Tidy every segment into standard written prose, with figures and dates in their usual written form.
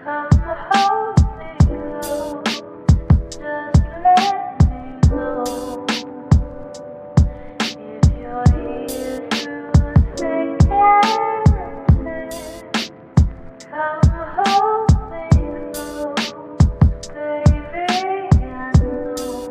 Come hold me close, just let me know if you're here through thick and thin. Come hold me close, baby, I know.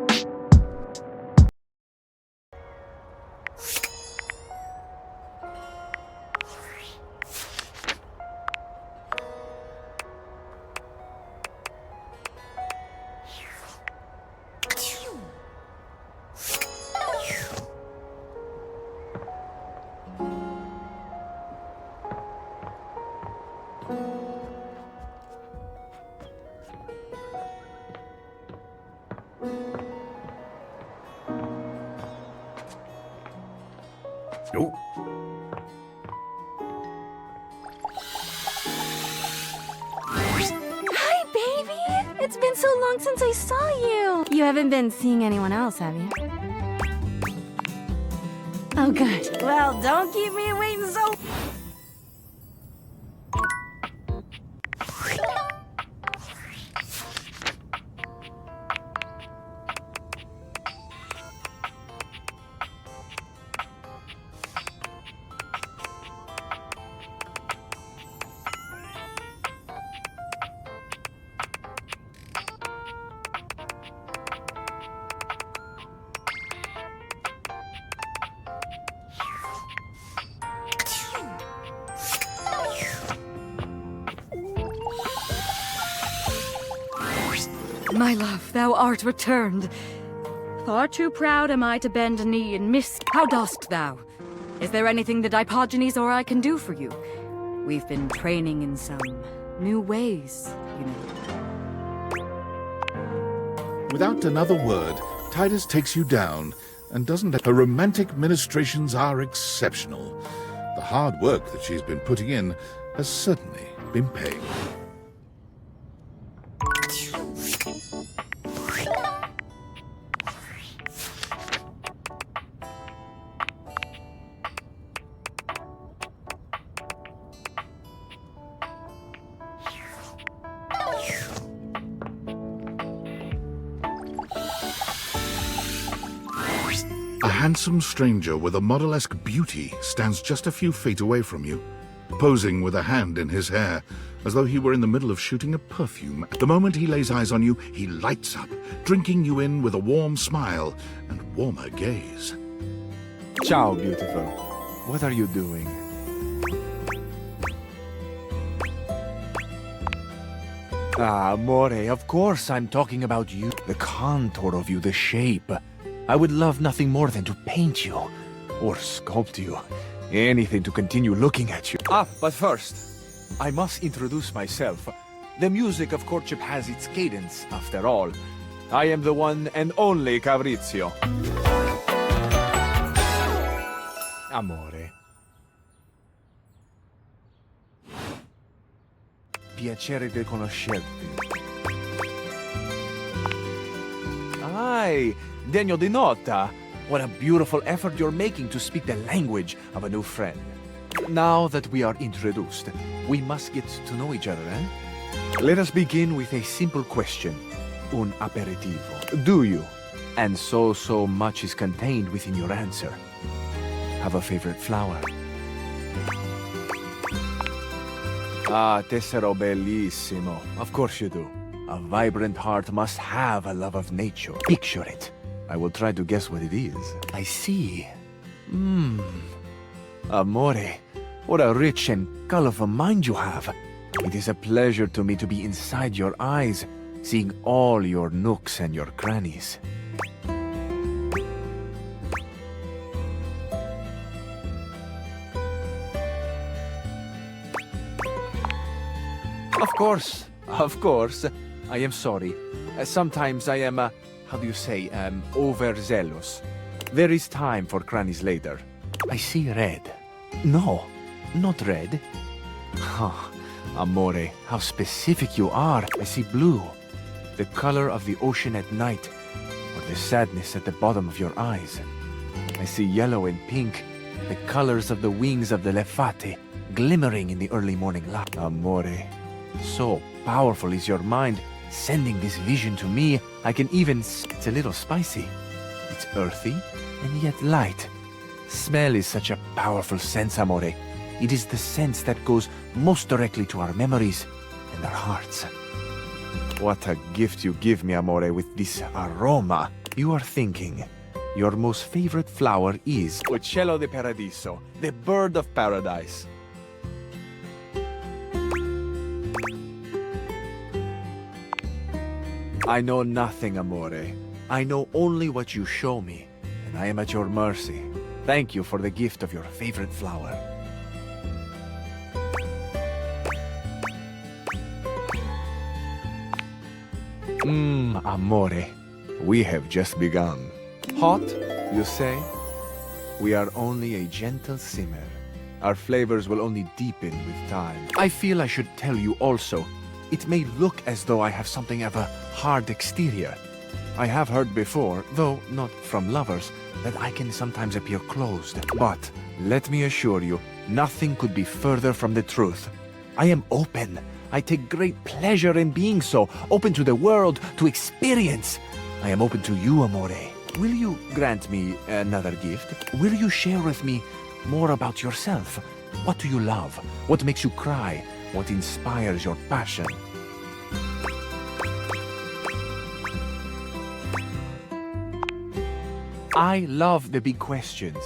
Oh. Hi, baby! It's been so long since I saw you! You haven't been seeing anyone else, have you? Oh, good. Well, don't keep me waiting so... My love, thou art returned. Far too proud am I to bend a knee and miss. How dost thou? Is there anything that Diogenes or I can do for you? We've been training in some new ways, you know. Without another word, Titus takes you down and doesn't... Her romantic ministrations are exceptional. The hard work that she's been putting in has certainly been paying. A handsome stranger with a model-esque beauty stands just a few feet away from you, posing with a hand in his hair, as though he were in the middle of shooting a perfume. The moment he lays eyes on you, he lights up, drinking you in with a warm smile and warmer gaze. Ciao, beautiful. What are you doing? Ah, amore, of course I'm talking about you. The contour of you, the shape. I would love nothing more than to paint you, or sculpt you. Anything to continue looking at you. But first, I must introduce myself. The music of courtship has its cadence, after all. I am the one and only Fabrizio. Amore. Piacere di conoscerti. Ai, Degno di nota. What a beautiful effort you're making to speak the language of a new friend. Now that we are introduced, we must get to know each other, eh? Let us begin with a simple question. Un aperitivo. Do you? And so much is contained within your answer. Have a favorite flower? Ah, tessero bellissimo. Of course you do. A vibrant heart must have a love of nature. Picture it. I will try to guess what it is. I see. Amore, what a rich and colorful mind you have. It is a pleasure to me to be inside your eyes, seeing all your nooks and your crannies. Of course. I am sorry. Sometimes I am, how do you say, overzealous. There is time for crannies later. I see red. No, not red. Oh, amore, how specific you are. I see blue. The color of the ocean at night, or the sadness at the bottom of your eyes. I see yellow and pink, the colors of the wings of the lefate, glimmering in the early morning light. Amore, so powerful is your mind sending this vision to me. I can even... It's a little spicy. It's earthy and yet light. Smell is such a powerful sense, amore. It is the sense that goes most directly to our memories and our hearts. What a gift you give me, amore, with this aroma. You are thinking. Your most favorite flower is Uccello de Paradiso, the bird of paradise. I know nothing, amore. I know only what you show me, and I am at your mercy. Thank you for the gift of your favorite flower. Amore, we have just begun. Hot, you say? We are only a gentle simmer. Our flavors will only deepen with time. I feel I should tell you also. It may look as though I have something of a hard exterior. I have heard before, though not from lovers, that I can sometimes appear closed. But let me assure you, nothing could be further from the truth. I am open. I take great pleasure in being so, open to the world, to experience. I am open to you, amore. Will you grant me another gift? Will you share with me more about yourself? What do you love? What makes you cry? What inspires your passion? I love the big questions.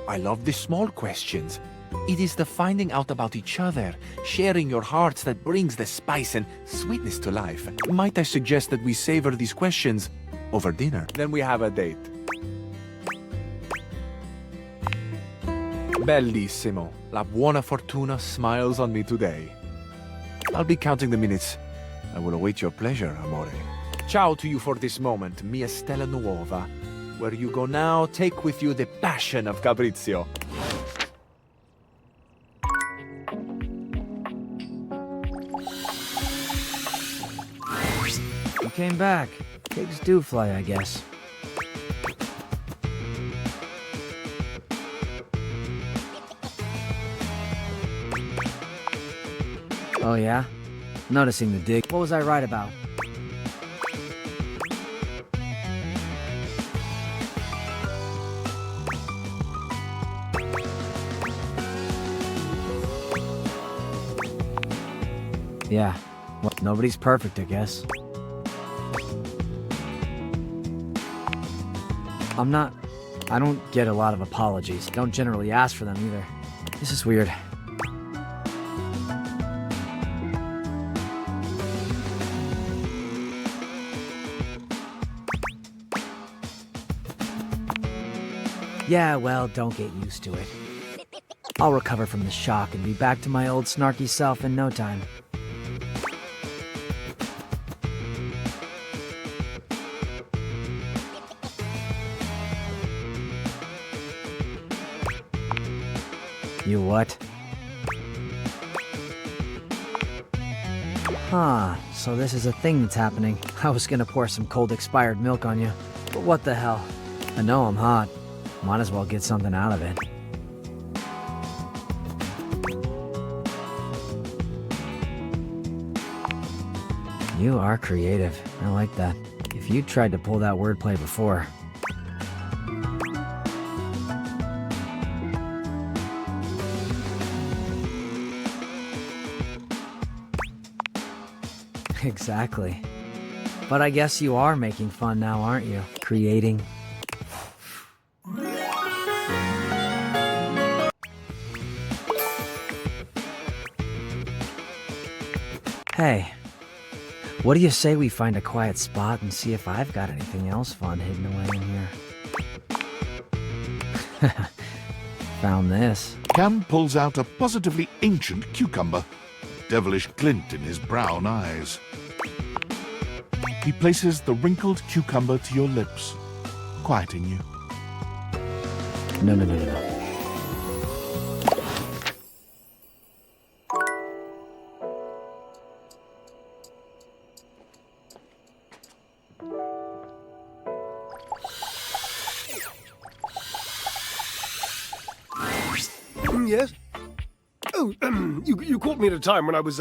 I love the small questions. It is the finding out about each other, sharing your hearts that brings the spice and sweetness to life. Might I suggest that we savor these questions over dinner? Then we have a date. Bellissimo. La buona fortuna smiles on me today. I'll be counting the minutes. I will await your pleasure, amore. Ciao to you for this moment, mia stella nuova. Where you go now, take with you the passion of Fabrizio. You came back. Pigs do fly, I guess. Oh yeah? Noticing the dig. What was I right about? Yeah. Well, nobody's perfect, I guess. I don't get a lot of apologies. Don't generally ask for them either. This is weird. Yeah, well, don't get used to it. I'll recover from the shock and be back to my old snarky self in no time. You what? Huh, so this is a thing that's happening. I was gonna pour some cold expired milk on you, but what the hell? I know I'm hot. Might as well get something out of it. You are creative. I like that. If you tried to pull that wordplay before... Exactly. But I guess you are making fun now, aren't you? Creating. Hey, what do you say we find a quiet spot and see if I've got anything else fun hidden away in here? Found this. Cam pulls out a positively ancient cucumber, a devilish glint in his brown eyes. He places the wrinkled cucumber to your lips, quieting you. No. Yes? Oh, you caught me at a time when I was,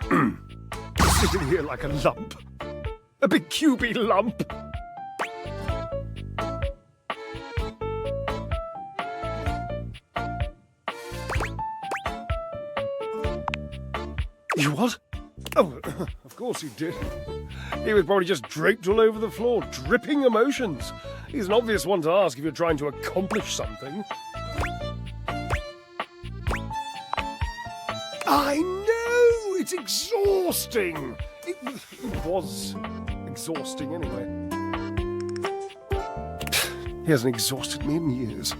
Sitting here like a lump. A big cubey lump. You what? Oh, of course he did. He was probably just draped all over the floor, dripping emotions. He's an obvious one to ask if you're trying to accomplish something. I know! It's exhausting! It was exhausting anyway. He hasn't exhausted me in years.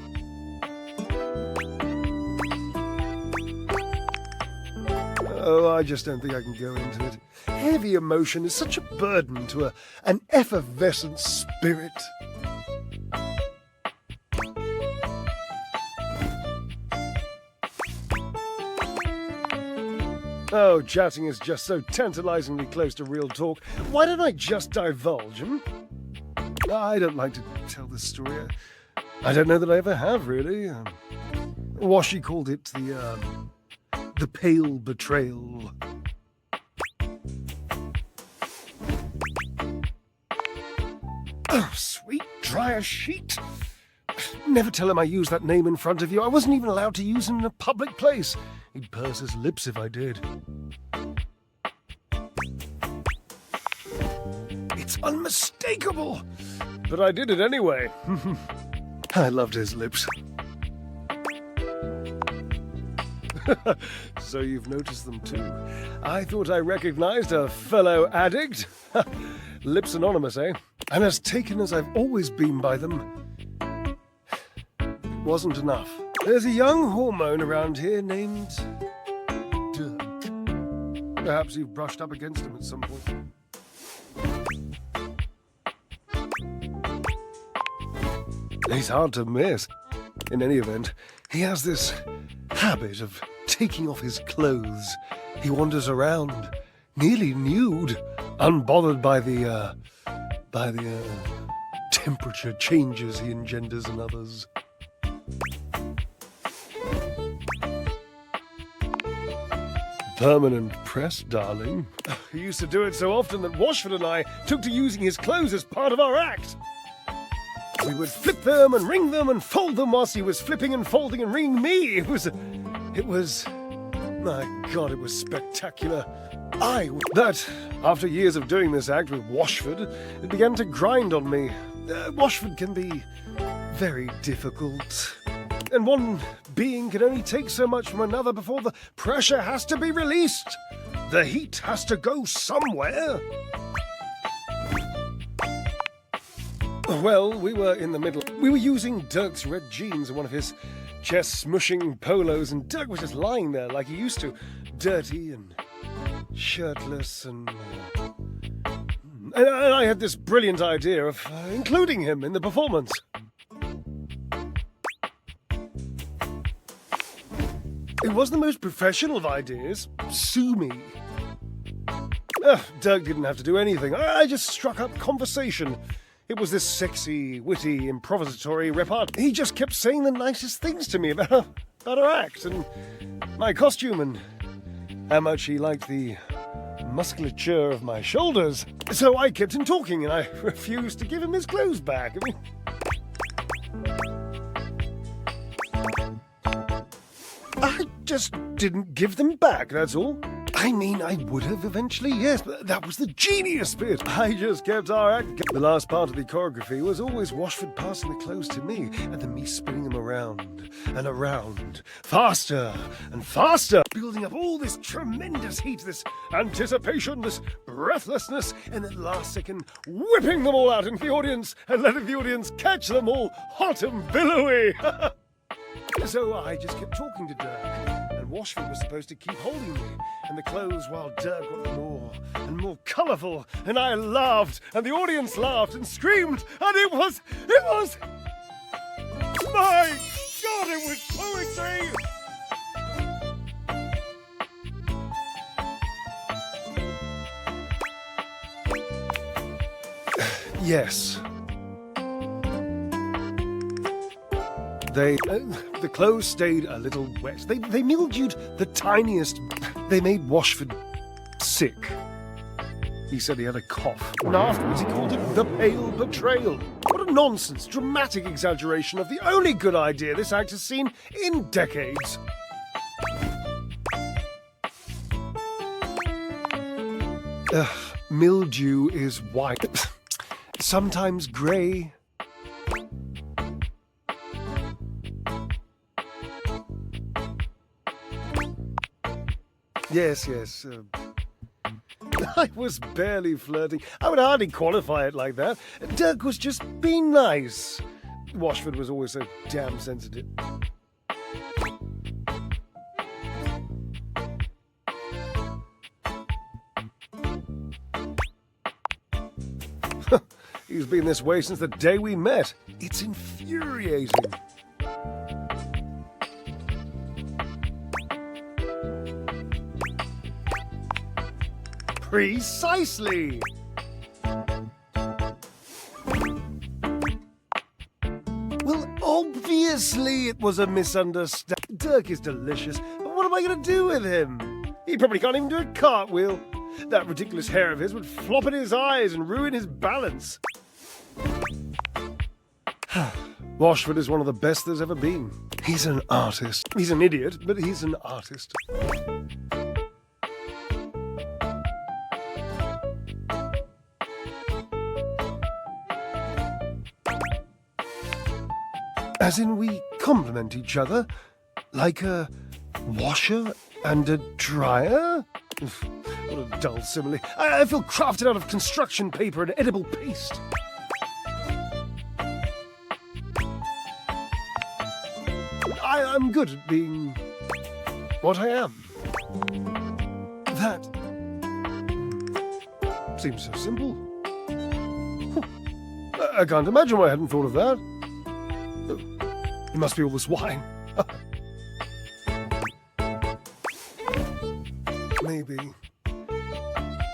Oh, I just don't think I can go into it. Heavy emotion is such a burden to an effervescent spirit. Oh, chatting is just so tantalizingly close to real talk. Why don't I just divulge, I don't like to tell this story. I don't know that I ever have, really. Washi called it the pale betrayal. Oh, sweet, dry as sheet. Never tell him I used that name in front of you. I wasn't even allowed to use him in a public place. He'd purse his lips if I did. It's unmistakable! But I did it anyway. I loved his lips. So you've noticed them too. I thought I recognized a fellow addict. Lips anonymous, eh? And as taken as I've always been by them, it wasn't enough. There's a young hormone around here named Dirk. Perhaps you've brushed up against him at some point. He's hard to miss. In any event, he has this habit of taking off his clothes. He wanders around, nearly nude, unbothered by the temperature changes he engenders in others. Permanent press, darling. He used to do it so often that Washford and I took to using his clothes as part of our act. We would flip them and wring them and fold them whilst he was flipping and folding and wringing me. It was, my God, it was spectacular. That, after years of doing this act with Washford, it began to grind on me. Washford can be very difficult. And one being can only take so much from another before the pressure has to be released. The heat has to go somewhere. Well, we were in the middle. We were using Dirk's red jeans and one of his chest-smushing polos, and Dirk was just lying there like he used to, dirty and shirtless, and I had this brilliant idea of including him in the performance. It was the most professional of ideas. Sue me. Dirk didn't have to do anything. I just struck up conversation. It was this sexy, witty, improvisatory repartee. He just kept saying the nicest things to me about her act and my costume and how much he liked the musculature of my shoulders. So I kept him talking and I refused to give him his clothes back. I just didn't give them back, that's all. I mean, I would have eventually, yes, but that was the genius bit. I just kept our act. The last part of the choreography was always Washford passing the clothes to me, and then me spinning them around and around, faster and faster, building up all this tremendous heat, this anticipation, this breathlessness, and at the last second, whipping them all out into the audience and letting the audience catch them all hot and billowy. So I just kept talking to Dirk, and Washford was supposed to keep holding me, and the clothes while Dirk got more and more colourful, and I laughed, and the audience laughed and screamed, and it was, my God, it was poetry! Yes. The clothes stayed a little wet. They mildewed the tiniest. They made Washford sick. He said he had a cough, and afterwards he called it the Pale Betrayal. What a nonsense, dramatic exaggeration of the only good idea this act has seen in decades. Mildew is white, sometimes grey. Yes. I was barely flirting. I would hardly qualify it like that. Dirk was just being nice. Washford was always so damn sensitive. He's been this way since the day we met. It's infuriating. Precisely! Well, obviously it was a misunderstanding. Dirk is delicious, but what am I going to do with him? He probably can't even do a cartwheel. That ridiculous hair of his would flop in his eyes and ruin his balance. Washford is one of the best there's ever been. He's an artist. He's an idiot, but he's an artist. As in, we complement each other, like a washer and a dryer? What a dull simile. I feel crafted out of construction paper and edible paste. I'm good at being what I am. That seems so simple. I can't imagine why I hadn't thought of that. It must be all this wine. Maybe.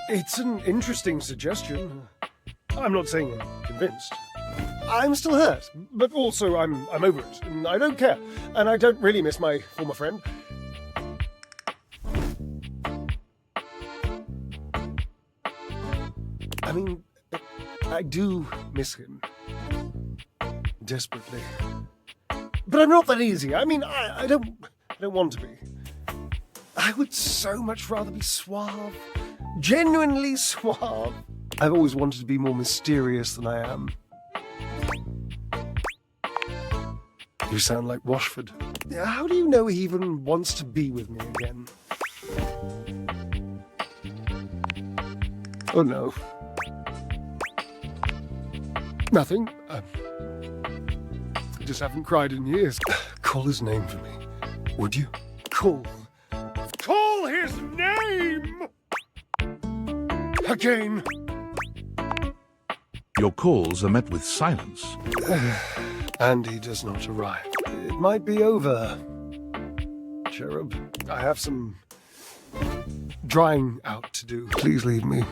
It's an interesting suggestion. I'm not saying I'm convinced. I'm still hurt, but also I'm over it, and I don't care, and I don't really miss my former friend. I mean, I do miss him. Desperately. But I'm not that easy. I mean, I don't want to be. I would so much rather be suave. Genuinely suave. I've always wanted to be more mysterious than I am. You sound like Washford. How do you know he even wants to be with me again? Oh no. Nothing. I just haven't cried in years. Call his name for me, would you? Call his name! Again! Your calls are met with silence. And he does not arrive. It might be over. Cherub, I have some drying out to do. Please leave me.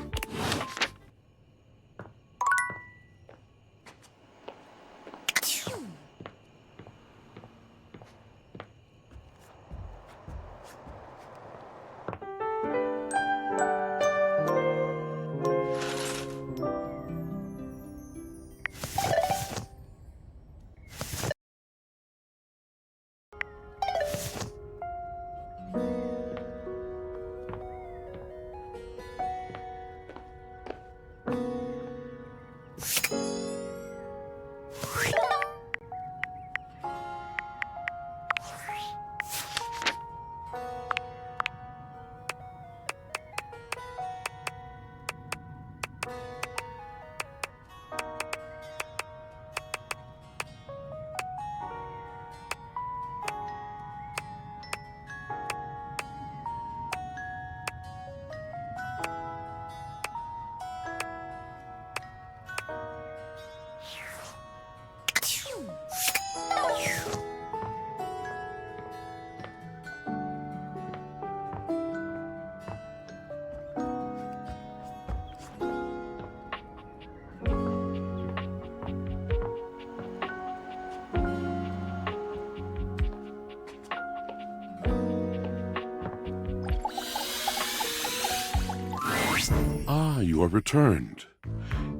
You are returned.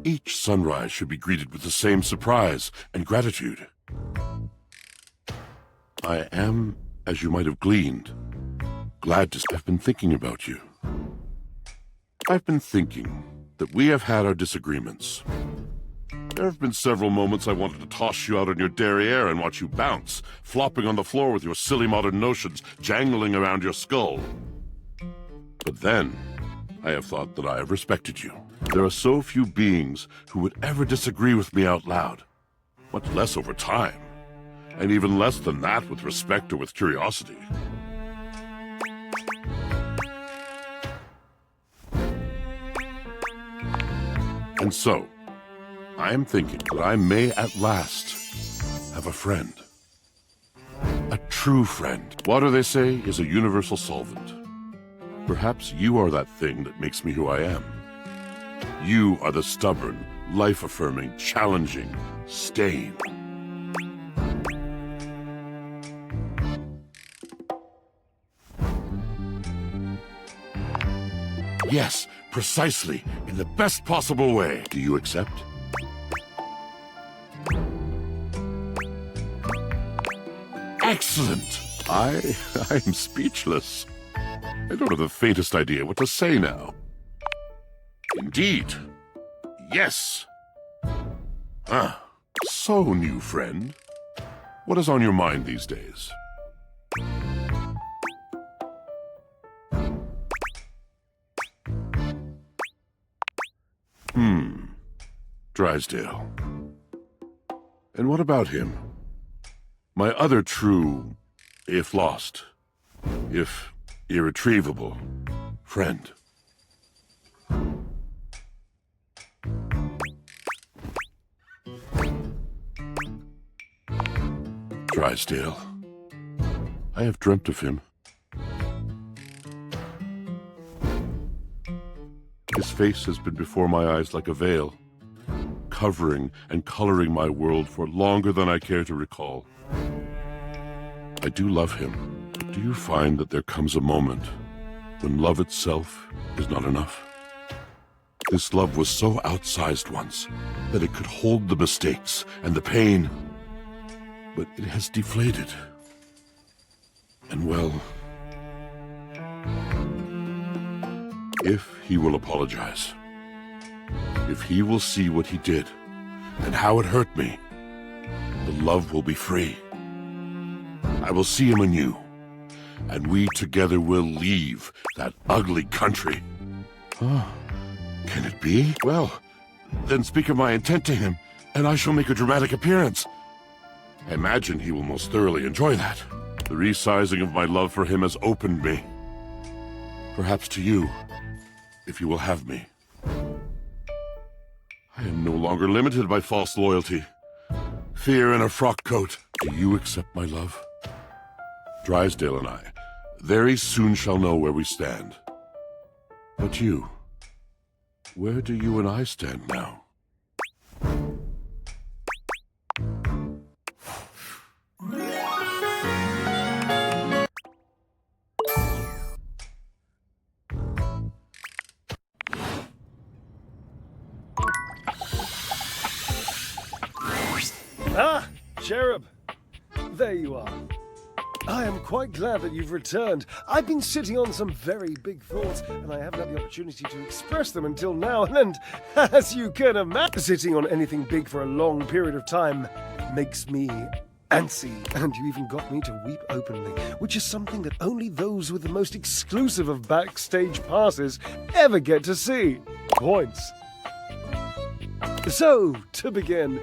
Each sunrise should be greeted with the same surprise and gratitude. I am, as you might have gleaned, glad to have been thinking about you. I've been thinking that we have had our disagreements. There have been several moments I wanted to toss you out on your derriere and watch you bounce, flopping on the floor with your silly modern notions jangling around your skull. But then, I have thought that I have respected you. There are so few beings who would ever disagree with me out loud, much less over time, and even less than that with respect or with curiosity. And so, I am thinking that I may at last have a friend. A true friend. Water, they say, is a universal solvent. Perhaps you are that thing that makes me who I am. You are the stubborn, life-affirming, challenging stain. Yes, precisely, in the best possible way. Do you accept? Excellent! I'm speechless. I don't have the faintest idea what to say now. Indeed. Yes. Ah, so, new friend. What is on your mind these days? Drysdale. And what about him? My other true, if lost, if irretrievable, friend. Drysdale. I have dreamt of him. His face has been before my eyes like a veil, covering and coloring my world for longer than I care to recall. I do love him, but do you find that there comes a moment when love itself is not enough? This love was so outsized once that it could hold the mistakes and the pain, but it has deflated. And well, if he will apologize, if he will see what he did and how it hurt me, the love will be free. I will see him anew, and we together will leave that ugly country. Can it be? Well, then speak of my intent to him, and I shall make a dramatic appearance. I imagine he will most thoroughly enjoy that. The resizing of my love for him has opened me. Perhaps to you, if you will have me. I am no longer limited by false loyalty, fear in a frock coat. Do you accept my love? Drysdale and I very soon shall know where we stand. But you, where do you and I stand now? Ah, Cherub! There you are. I am quite glad that you've returned. I've been sitting on some very big thoughts, and I haven't had the opportunity to express them until now, and as you can imagine, sitting on anything big for a long period of time makes me antsy, and you even got me to weep openly, which is something that only those with the most exclusive of backstage passes ever get to see. Points. So, to begin,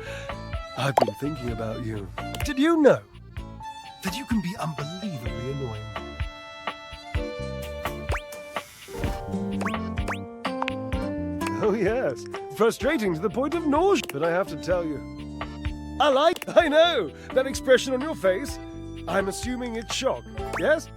I've been thinking about you. Did you know that you can be unbelievably annoying? Oh yes, frustrating to the point of nausea. But I have to tell you, I know, that expression on your face. I'm assuming it's shock, yes?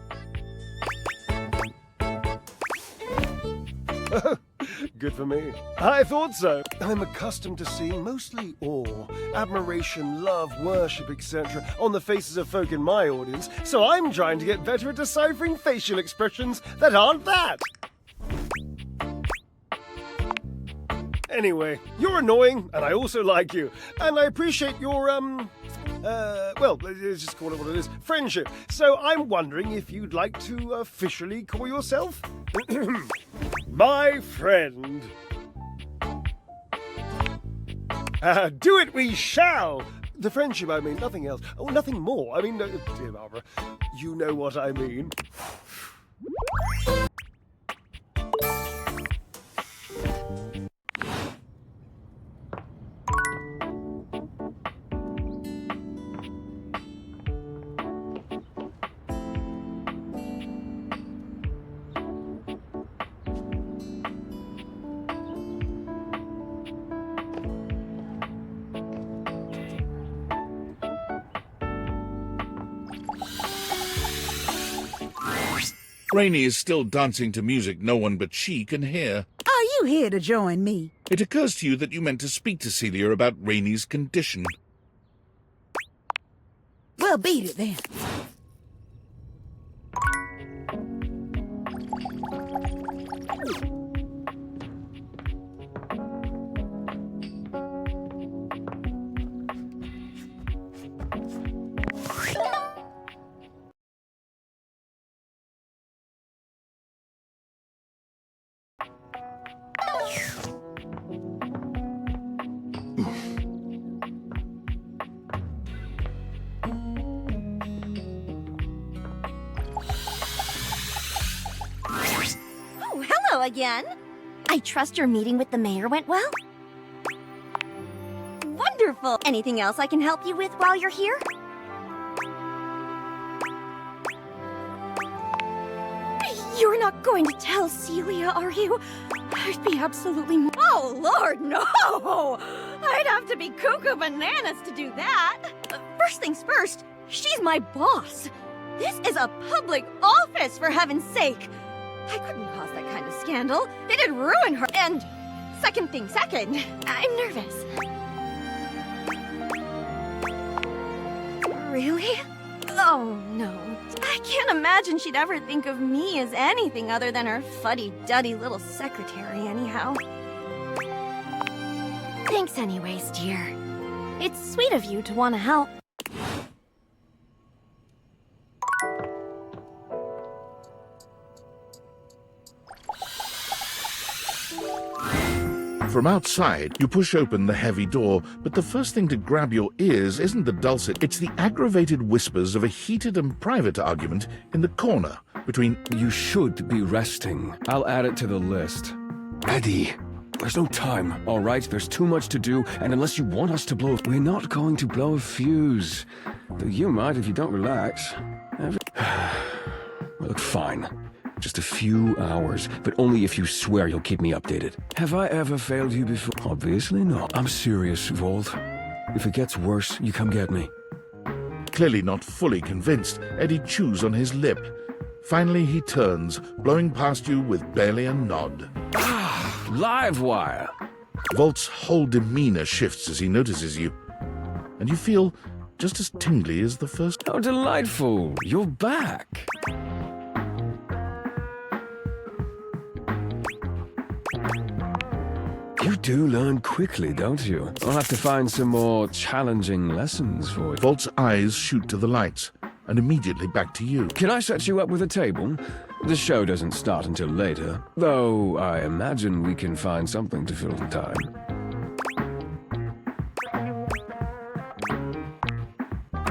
Good for me. I thought so. I'm accustomed to seeing mostly awe, admiration, love, worship, etc. on the faces of folk in my audience, so I'm trying to get better at deciphering facial expressions that aren't that. Anyway, you're annoying, and I also like you. And I appreciate your, well, let's just call it what it is, friendship. So I'm wondering if you'd like to officially call yourself my friend. Do it we shall! The friendship, I mean, nothing else. Oh, nothing more. I mean, dear Barbara, you know what I mean. Rainey is still dancing to music no one but she can hear. Are you here to join me? It occurs to you that you meant to speak to Celia about Rainey's condition. Well, beat it then. Again? I trust your meeting with the mayor went well? Wonderful! Anything else I can help you with while you're here? You're not going to tell Celia, are you? I'd be absolutely... Oh, Lord, no! I'd have to be cuckoo bananas to do that! First things first, she's my boss! This is a public office, for heaven's sake! I couldn't cause that kind of scandal. It'd ruin her. And second thing second, I'm nervous. Really? Oh, no. I can't imagine she'd ever think of me as anything other than her fuddy-duddy little secretary anyhow. Thanks anyways, dear. It's sweet of you to want to help. From outside, you push open the heavy door, but the first thing to grab your ears isn't the dulcet, it's the aggravated whispers of a heated and private argument in the corner between... You should be resting. I'll add it to the list. Eddie, there's no time, all right? There's too much to do, and unless you want us to blow... We're not going to blow a fuse. Though you might if you don't relax. Look, fine. Just a few hours, but only if you swear you'll keep me updated. Have I ever failed you before? Obviously not. I'm serious, Volt. If it gets worse, you come get me. Clearly not fully convinced, Eddie chews on his lip. Finally he turns, blowing past you with barely a nod. Ah, live wire. Volt's whole demeanor shifts as he notices you, and you feel just as tingly as the first... How delightful. You're back. You do learn quickly, don't you? I'll have to find some more challenging lessons for you. Volt's eyes shoot to the lights, and immediately back to you. Can I set you up with a table? The show doesn't start until later, though I imagine we can find something to fill the time.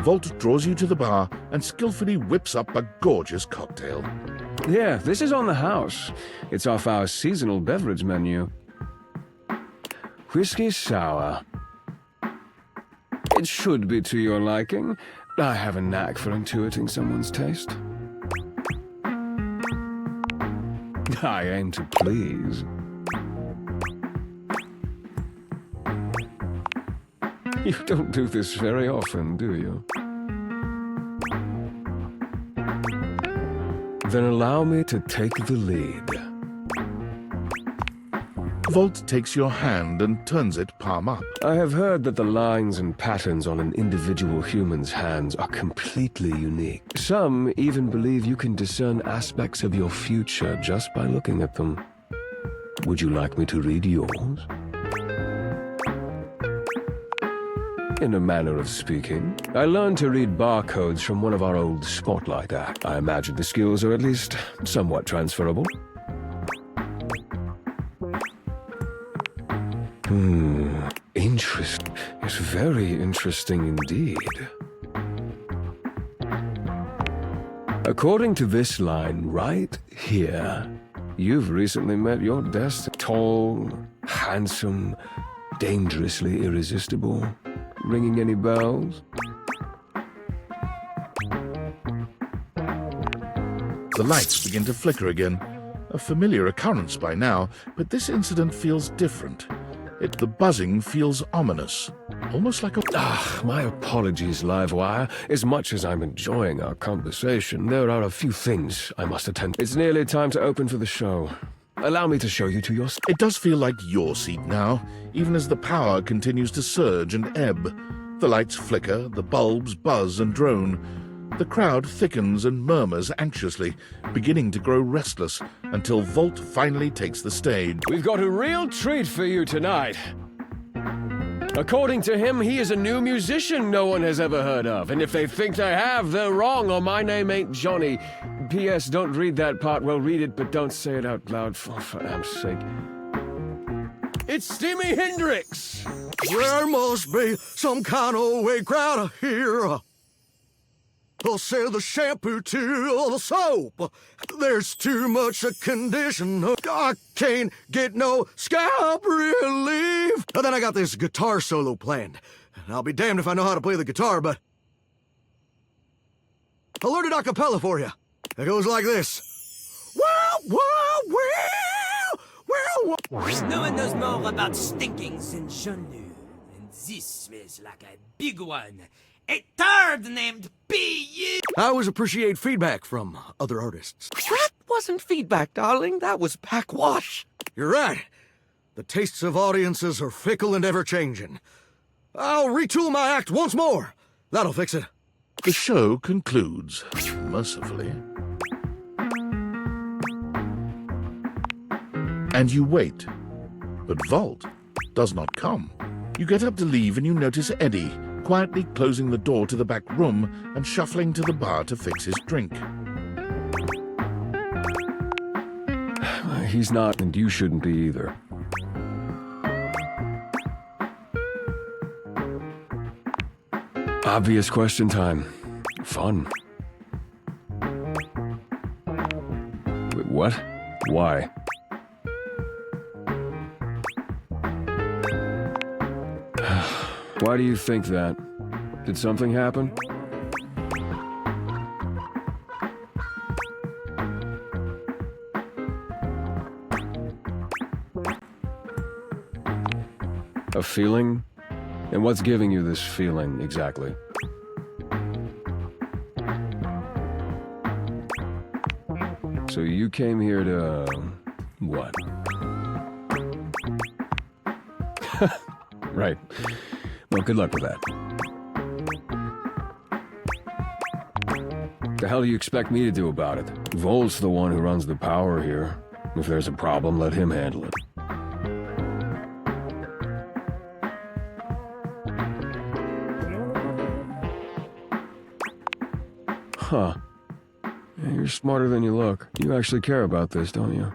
Volt draws you to the bar and skillfully whips up a gorgeous cocktail. Yeah, this is on the house. It's off our seasonal beverage menu. Whiskey sour. It should be to your liking. I have a knack for intuiting someone's taste. I aim to please. You don't do this very often, do you? Then allow me to take the lead. Volt takes your hand and turns it palm up. I have heard that the lines and patterns on an individual human's hands are completely unique. Some even believe you can discern aspects of your future just by looking at them. Would you like me to read yours? in a manner of speaking. I learned to read barcodes from one of our old spotlight acts. I imagine the skills are at least somewhat transferable. Interesting. It's very interesting indeed. According to this line right here, you've recently met your destiny. Tall, handsome, dangerously irresistible. Ringing any bells? The lights begin to flicker again. A familiar occurrence by now, but this incident feels different. The buzzing feels ominous, almost like a... My apologies, Livewire. As much as I'm enjoying our conversation, there are a few things I must attend. It's nearly time to open for the show. Allow me to show you to your... It does feel like your seat now, even as the power continues to surge and ebb. The lights flicker, the bulbs buzz and drone. The crowd thickens and murmurs anxiously, beginning to grow restless, until Volt finally takes the stage. We've got a real treat for you tonight. According to him, he is a new musician no one has ever heard of. And if they think they have, they're wrong, or my name ain't Johnny. P.S. Don't read that part. Well, read it, but don't say it out loud, for Am's sake. It's Steamy Hendrix! There must be some kind of way crowd here. They'll sell the shampoo to the soap. There's too much condition. I can't get no scalp relief. And then I got this guitar solo planned. And I'll be damned if I know how to play the guitar, but I learned it a cappella for you. It goes like this. Wow, wow, wow, wow. No one knows more about stinkings than Jean-Lu. And this smells like a big one. A third named B.U. I always appreciate feedback from other artists. That wasn't feedback, darling. That was backwash. You're right. The tastes of audiences are fickle and ever-changing. I'll retool my act once more. That'll fix it. The show concludes, mercifully. And you wait. But Volt does not come. You get up to leave and you notice Eddie, quietly closing the door to the back room and shuffling to the bar to fix his drink. He's not, and you shouldn't be either. Obvious question time. Fun. Wait, what? Why? Why do you think that? Did something happen? A feeling? And what's giving you this feeling, exactly? So you came here to... what? Right. Well, good luck with that. The hell do you expect me to do about it? Volt's the one who runs the power here. If there's a problem, let him handle it. Huh. Yeah, you're smarter than you look. You actually care about this, don't you?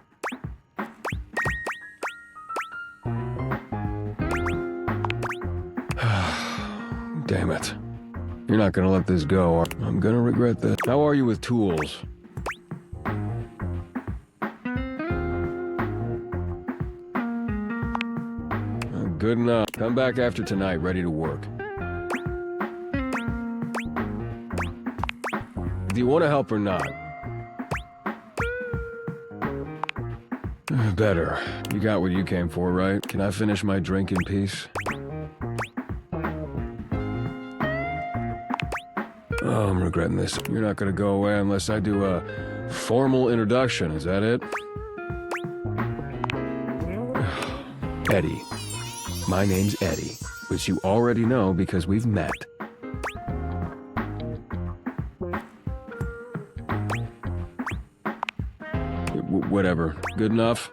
Damn it. You're not gonna let this go. I'm gonna regret this. How are you with tools? Good enough. Come back after tonight, ready to work. Do you want to help or not? Better. You got what you came for, right? Can I finish my drink in peace? Oh, I'm regretting this. You're not gonna go away unless I do a formal introduction, is that it? Eddie. My name's Eddie, which you already know because we've met. Whatever. Good enough?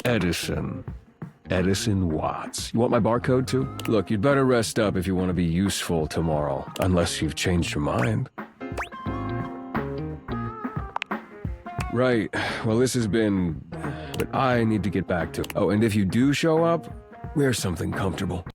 Edison. Edison Watts. You want my barcode too? Look, you'd better rest up if you want to be useful tomorrow. Unless you've changed your mind. Right. Well, this has been... But I need to get back to... Oh, and if you do show up, wear something comfortable.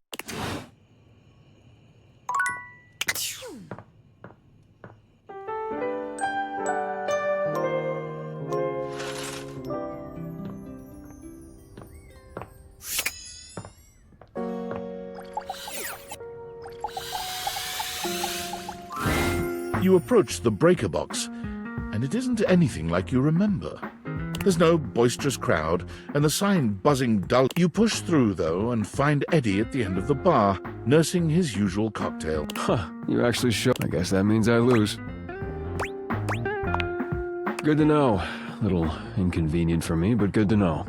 You approach the breaker box, and it isn't anything like you remember. There's no boisterous crowd, and the sign buzzing dull. You push through, though, and find Eddie at the end of the bar, nursing his usual cocktail. Huh, you actually show... I guess that means I lose. Good to know. Little inconvenient for me, but good to know.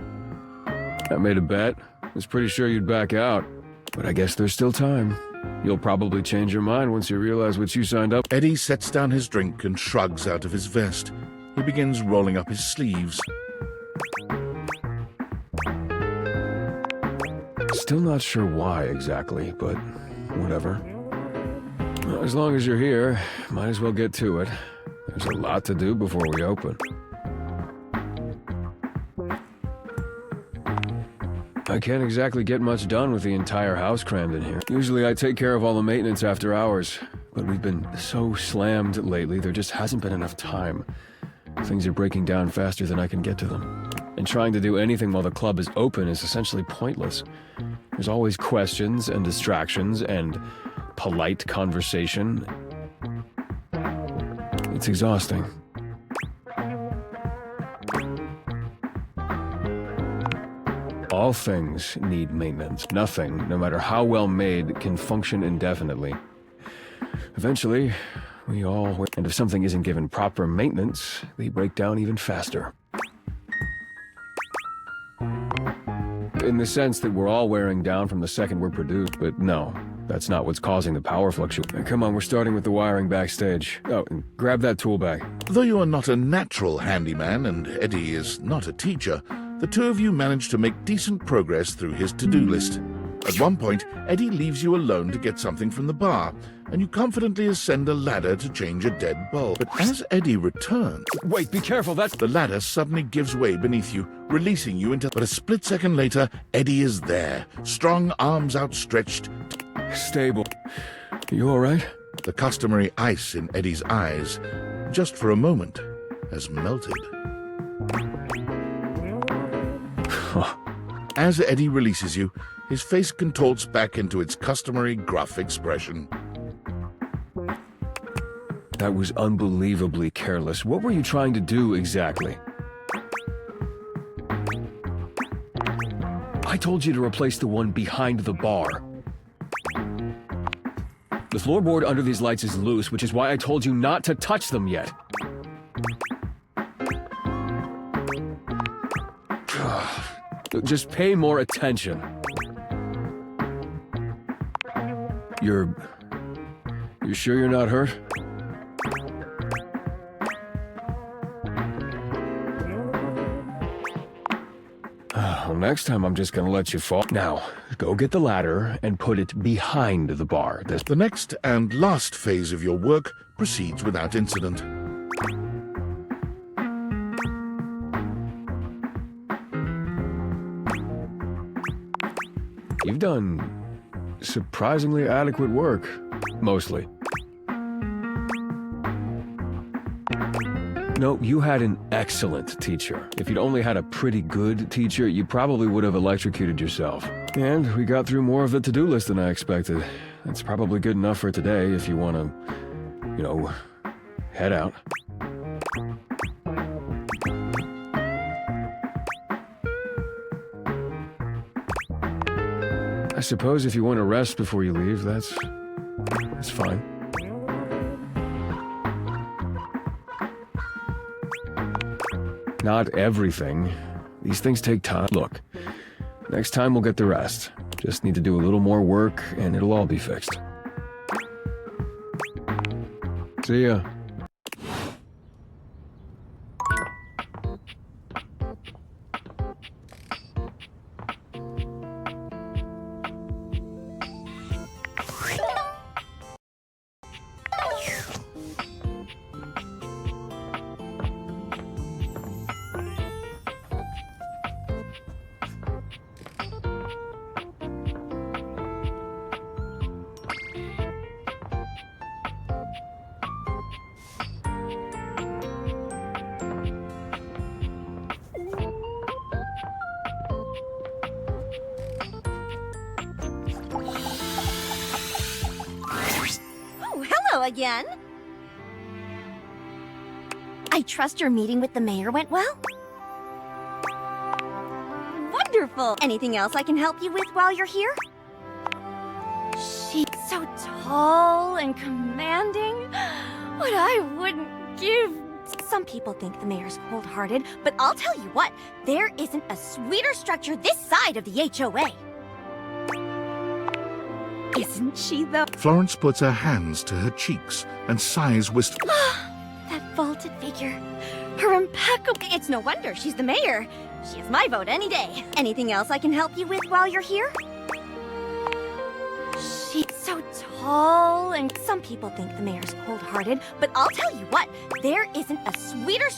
I made a bet. Was pretty sure you'd back out. But I guess there's still time. You'll probably change your mind once you realize what you signed up. Eddie sets down his drink and shrugs out of his vest. He begins rolling up his sleeves. Still not sure why exactly, but whatever. Well, as long as you're here, might as well get to it. There's a lot to do before we open. I can't exactly get much done with the entire house crammed in here. Usually I take care of all the maintenance after hours, but we've been so slammed lately, there just hasn't been enough time. Things are breaking down faster than I can get to them. And trying to do anything while the club is open is essentially pointless. There's always questions and distractions and polite conversation. It's exhausting. All things need maintenance. Nothing, no matter how well made, can function indefinitely. Eventually, we all... And if something isn't given proper maintenance, they break down even faster. In the sense that we're all wearing down from the second we're produced, but no, that's not what's causing the power fluctuation. Come on, we're starting with the wiring backstage. Oh, and grab that tool bag. Though you are not a natural handyman and Eddie is not a teacher, the two of you manage to make decent progress through his to-do list. At one point, Eddie leaves you alone to get something from the bar, and you confidently ascend a ladder to change a dead bulb. But as Eddie returns... Wait, be careful, that's... The ladder suddenly gives way beneath you, releasing you into... But a split second later, Eddie is there, strong arms outstretched. Stable. You all right? The customary ice in Eddie's eyes, just for a moment, has melted. As Eddie releases you, his face contorts back into its customary gruff expression. That was unbelievably careless. What were you trying to do exactly? I told you to replace the one behind the bar. The floorboard under these lights is loose, which is why I told you not to touch them yet. Just pay more attention. You're sure you're not hurt? Well, next time I'm just gonna let you fall. Now, go get the ladder and put it behind the bar. The next and last phase of your work proceeds without incident. You've done surprisingly adequate work, mostly. No, you had an excellent teacher. If you'd only had a pretty good teacher, you probably would have electrocuted yourself. And we got through more of the to-do list than I expected. That's probably good enough for today if you want to, head out. I suppose if you want to rest before you leave, that's fine. Not everything. These things take time. Look, next time we'll get the rest. Just need to do a little more work, and it'll all be fixed. See ya. again. I trust your meeting with the mayor went well? Wonderful! Anything else I can help you with while you're here? She's so tall and commanding. What I wouldn't give. Some people think the mayor's cold-hearted, but I'll tell you what, there isn't a sweeter structure this side of the HOA. Isn't she, though? Florence puts her hands to her cheeks and sighs wistfully. That vaulted figure. Her impeccable... It's no wonder she's the mayor. She has my vote any day. Anything else I can help you with while you're here? She's so tall, and some people think the mayor's cold-hearted, but I'll tell you what, there isn't a sweeter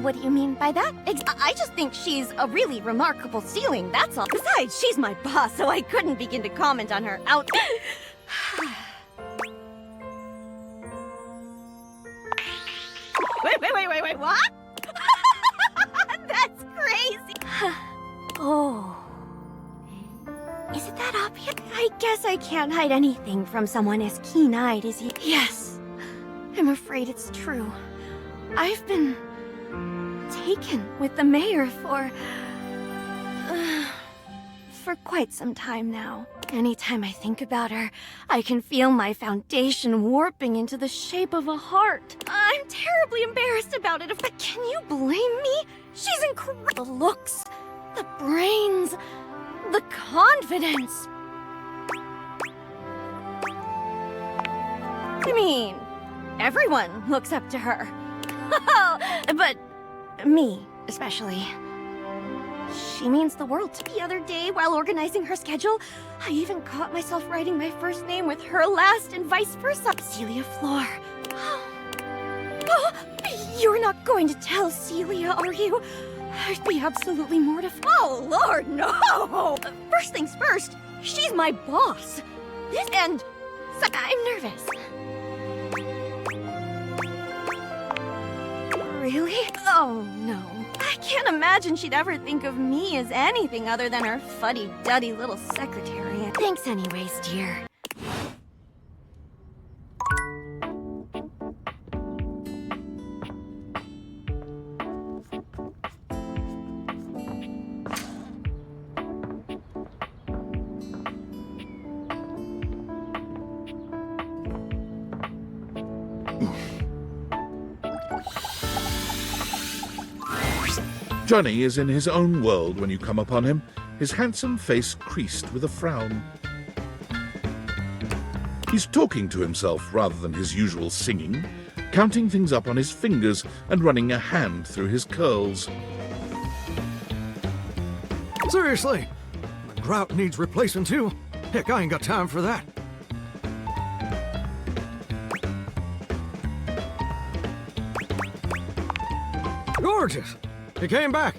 What do you mean by that? I just think she's a really remarkable ceiling, that's all. Besides, she's my boss, so I couldn't begin to comment on her out... Wait, what? That's crazy. Oh. Is it that obvious? I guess I can't hide anything from someone as keen-eyed as you. Yes, I'm afraid it's true. I've been taken with the mayor for quite some time now. Anytime I think about her, I can feel my foundation warping into the shape of a heart. I'm terribly embarrassed about it, but can you blame me? She's incredible. The looks, the brains, the confidence. I mean, everyone looks up to her. But me, especially. She means the world to me. The other day, while organizing her schedule, I even caught myself writing my first name with her last and vice versa. Celia Floor. Oh, you're not going to tell Celia, are you? I'd be absolutely mortified. Oh, Lord, no! First things first, she's my boss. And so I'm nervous. Really? Oh, no. I can't imagine she'd ever think of me as anything other than her fuddy-duddy little secretary. Thanks anyways, dear. Johnny is in his own world when you come upon him, his handsome face creased with a frown. He's talking to himself rather than his usual singing, counting things up on his fingers and running a hand through his curls. Seriously, the grout needs replacing too. Heck, I ain't got time for that. Gorgeous! You came back.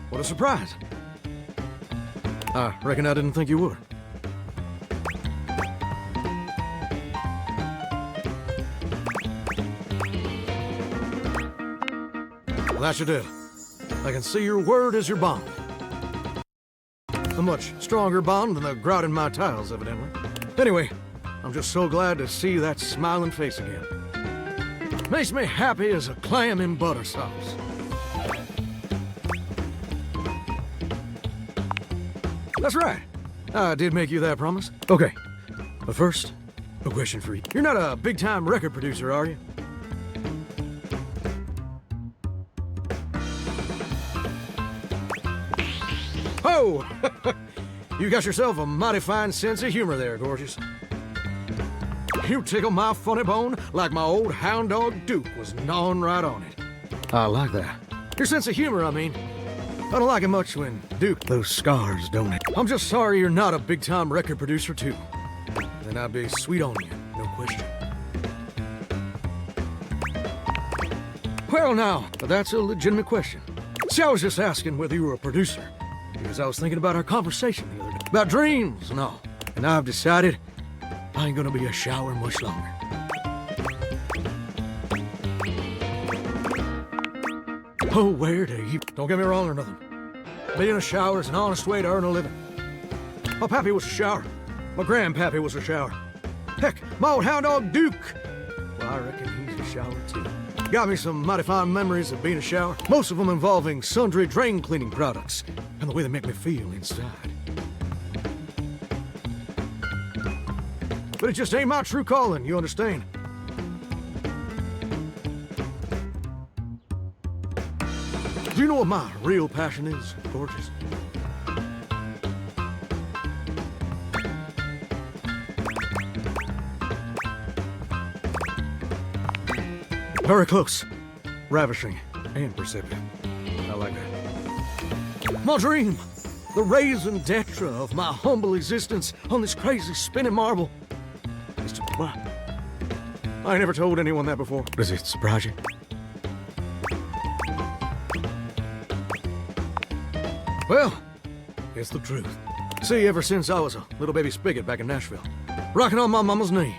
What a surprise. I reckon I didn't think you would. Well, that you did. I can see your word is your bond. A much stronger bond than the grout in my tiles, evidently. Anyway, I'm just so glad to see that smiling face again. Makes me happy as a clam in butter sauce. That's right. I did make you that promise. Okay. But first, a question for you. You're not a big-time record producer, are you? Oh! You got yourself a mighty fine sense of humor there, gorgeous. You tickle my funny bone like my old hound dog Duke was gnawing right on it. I like that. Your sense of humor, I mean. I don't like it much when Duke... Those scars, don't it? I'm just sorry you're not a big-time record producer, too. Then I'd be sweet on you, no question. Well, now, that's a legitimate question. See, I was just asking whether you were a producer, because I was thinking about our conversation the other day, about dreams and all. And I've decided I ain't gonna be a shower much longer. Oh, where do you... Don't get me wrong or nothing. Being a shower is an honest way to earn a living. My pappy was a shower. My grandpappy was a shower. Heck, my old hound dog Duke. Well, I reckon he's a shower too. Got me some mighty fine memories of being a shower, most of them involving sundry drain cleaning products and the way they make me feel inside. But it just ain't my true calling, you understand? Do you know what my real passion is, gorgeous? Very close, ravishing, and perceptive. I like that. My dream, the raison d'etre of my humble existence on this crazy spinning marble, is to... Well, I ain't never told anyone that before. Does it surprise you? Well, it's the truth. See, ever since I was a little baby spigot back in Nashville, rocking on my mama's knee,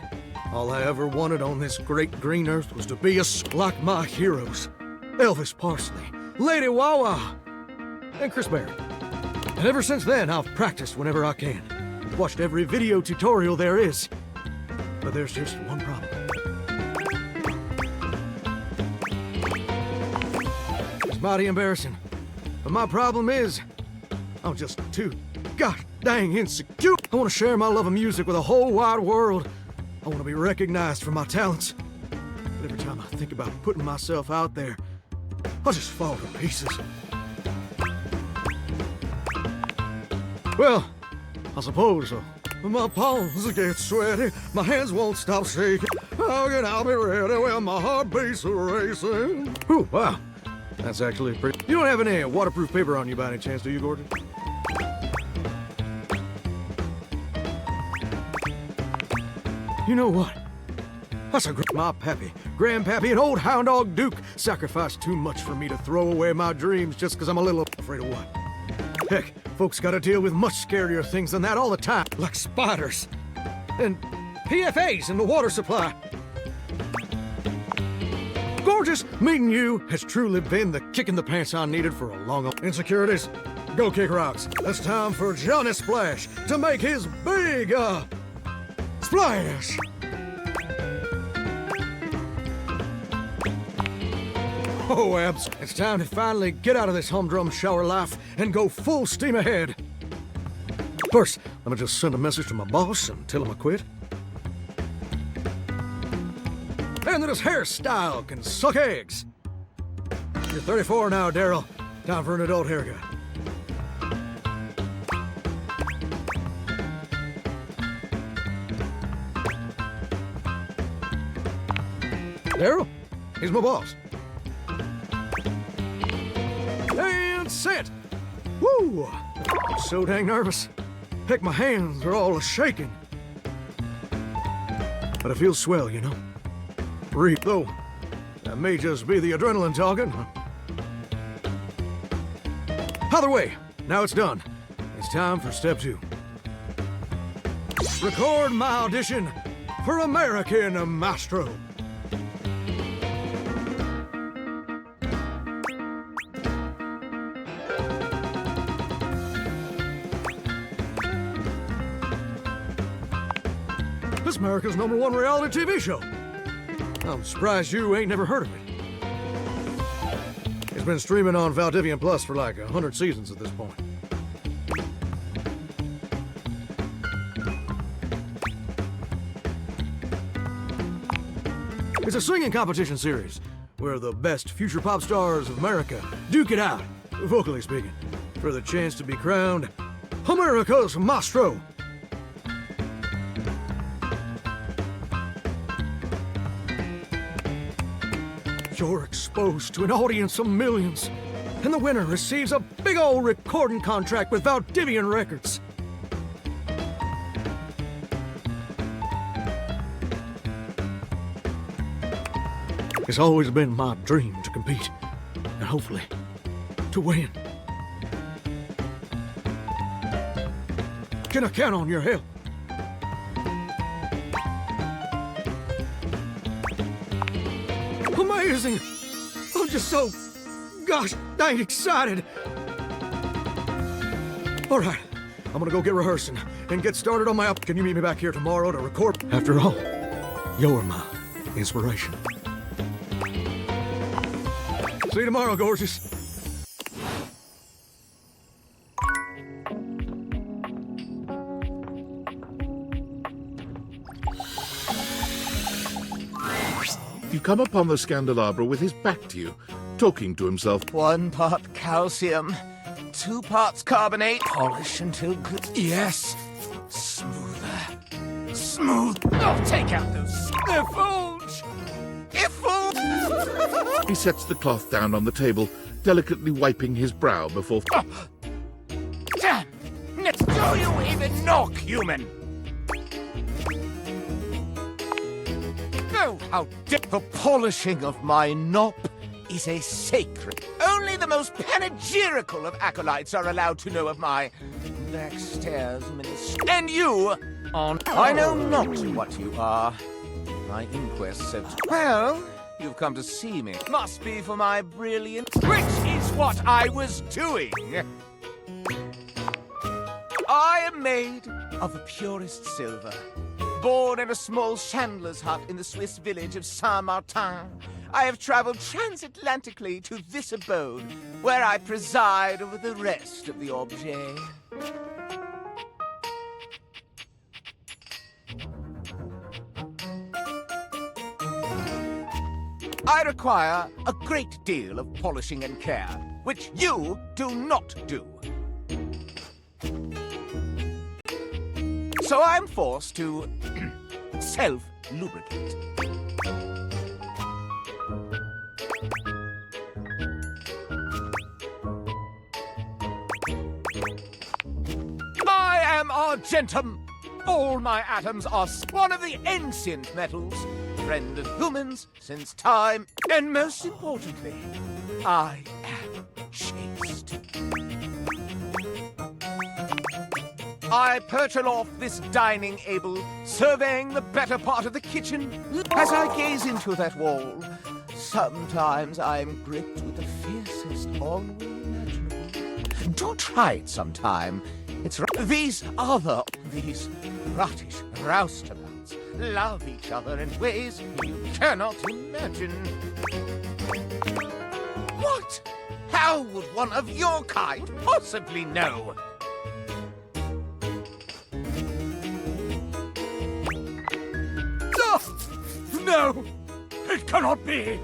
all I ever wanted on this great green earth was to be like my heroes. Elvis Parsley, Lady Wawa, and Chris Berry. And ever since then, I've practiced whenever I can. Watched every video tutorial there is. But there's just one problem. It's mighty embarrassing. But my problem is, I'm just too gosh dang insecure. I want to share my love of music with the whole wide world. I want to be recognized for my talents. But every time I think about putting myself out there, I just fall to pieces. Well, I suppose so. My palms get sweaty, my hands won't stop shaking. How can I be ready when my heart beats are racing? Ooh, wow. That's actually pretty. You don't have any waterproof paper on you by any chance, do you, Gordon? You know what? That's a great... My pappy, grandpappy, and old hound dog Duke sacrificed too much for me to throw away my dreams just because I'm a little afraid of what? Heck, folks gotta deal with much scarier things than that all the time, like spiders and PFAs in the water supply. Gorgeous, meeting you has truly been the kick in the pants I needed for a long... Insecurities, go kick rocks. It's time for Johnny Splash to make his big, splash! Oh, Abs, it's time to finally get out of this humdrum shower life and go full steam ahead. First, let me just send a message to my boss and tell him I quit. And that his hairstyle can suck eggs. You're 34 now, Daryl. Time for an adult haircut. Daryl, he's my boss. And set. Woo! I'm so dang nervous. Heck, my hands are all shaking. But it feels swell, you know. Breathe, though. That may just be the adrenaline talking. Either way, now it's done. It's time for step 2. Record my audition for American Maestro. This is America's #1 reality TV show. I'm surprised you ain't never heard of it. It's been streaming on Valdivian Plus for like 100 seasons at this point. It's a singing competition series where the best future pop stars of America duke it out, vocally speaking, for the chance to be crowned America's Maestro. You're exposed to an audience of millions, and the winner receives a big old recording contract with Valdivian Records. It's always been my dream to compete, and hopefully, to win. Can I count on your help? Amazing! I'm just so, gosh dang excited. All right, I'm gonna go get rehearsing and get started on my up. Can you meet me back here tomorrow to record? After all, you're my inspiration. See you tomorrow, gorgeous. You come upon the Scandelabra with his back to you, talking to himself. 1 part calcium, 2 parts carbonate. Polish until good. Yes. Smoother. Smooth. Oh, take out those sniffles. He sets the cloth down on the table, delicately wiping his brow before... Oh. Damn! Do you even knock, human? Oh, how dare the polishing of my knob is a sacred. Only the most panegyrical of acolytes are allowed to know of my backstairs ministry. And you, I know not what you are. My inquest said, well, you've come to see me. Must be for my brilliant, which is what I was doing. I am made of the purest silver. Born in a small chandler's hut in the Swiss village of Saint-Martin, I have traveled transatlantically to this abode, where I preside over the rest of the objet. I require a great deal of polishing and care, which you do not do. So I'm forced to self-lubricate. I am argentum. All my atoms are one of the ancient metals, friend of humans since time, and most importantly, I am chaste. I perch aloft this dining able, surveying the better part of the kitchen. As I gaze into that wall, sometimes I am gripped with the fiercest ennui imaginable. Do try it sometime. It's these rottish roustabouts love each other in ways you cannot imagine. What? How would one of your kind possibly know? No! It cannot be!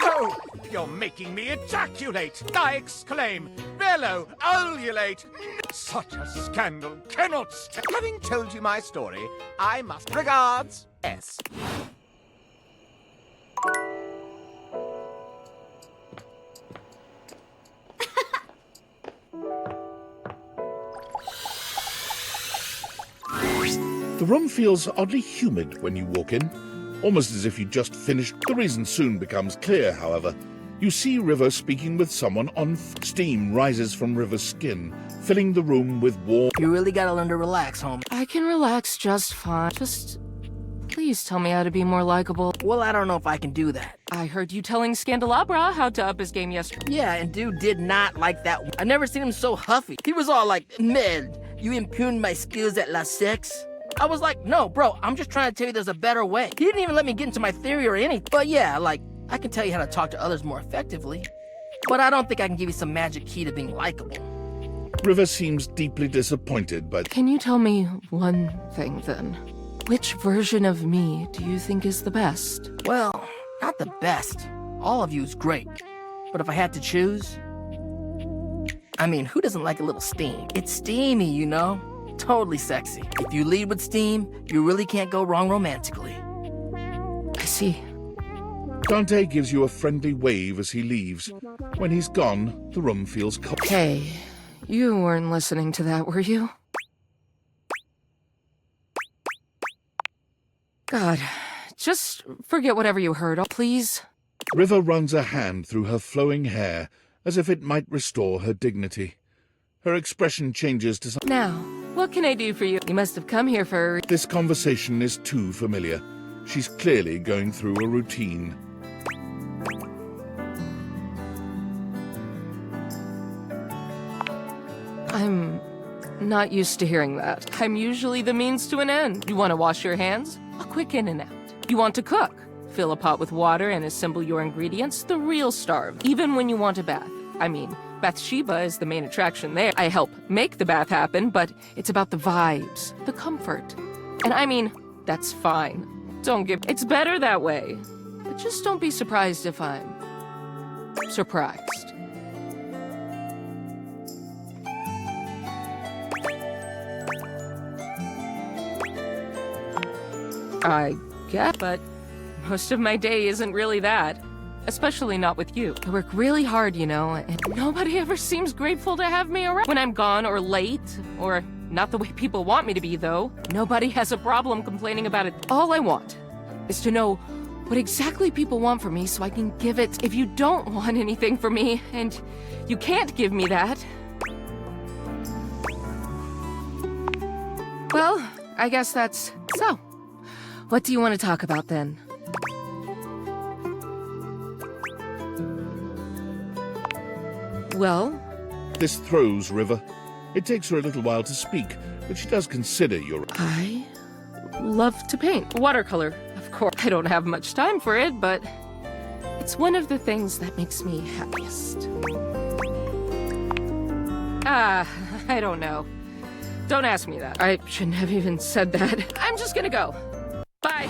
Oh! You're making me ejaculate! I exclaim! Bellow! Ululate! Such a scandal cannot stand. Having told you my story, I must... Regards, S. The room feels oddly humid when you walk in, almost as if you just finished. The reason soon becomes clear, however. You see River speaking with someone on steam rises from River's skin, filling the room with warm... You really gotta learn to relax, homie. I can relax just fine. Just please tell me how to be more likable. Well, I don't know if I can do that. I heard you telling Scandelabra how to up his game yesterday. Yeah, and dude did not like that. I never seen him so huffy. He was all like, man, you impugned my skills at La Sex? I was like, no, bro, I'm just trying to tell you there's a better way. He didn't even let me get into my theory or anything. But yeah, like, I can tell you how to talk to others more effectively. But I don't think I can give you some magic key to being likable. River seems deeply disappointed, but... Can you tell me one thing, then? Which version of me do you think is the best? Well, not the best. All of you is great. But if I had to choose... I mean, who doesn't like a little steam? It's steamy, you know? Totally sexy. If you lead with steam, you really can't go wrong romantically. I see. Dante gives you a friendly wave as he leaves. When he's gone, the room feels cold. Hey, you weren't listening to that, were you? God, just forget whatever you heard, please. River runs a hand through her flowing hair, as if it might restore her dignity. Her expression changes to something. Now, what can I do for you? You must have come here for... This conversation is too familiar. She's clearly going through a routine. Not used to hearing that. I'm usually the means to an end. You want to wash your hands? A quick in and out. You want to cook? Fill a pot with water and assemble your ingredients, the real starve. Even when you want a bath. I mean, Bathsheba is the main attraction there. I help make the bath happen, but it's about the vibes, the comfort. And I mean, that's fine. It's better that way. But just don't be surprised if I'm surprised. I guess, but most of my day isn't really that. Especially not with you. I work really hard, you know, and nobody ever seems grateful to have me around. When I'm gone or late, or not the way people want me to be, though, nobody has a problem complaining about it. All I want is to know what exactly people want from me so I can give it. If you don't want anything from me, and you can't give me that, well, I guess that's so. What do you want to talk about then? Well? This throws River. It takes her a little while to speak, but she does consider your... I love to paint. Watercolor, of course. I don't have much time for it, but it's one of the things that makes me happiest. I don't know. Don't ask me that. I shouldn't have even said that. I'm just gonna go. Bye.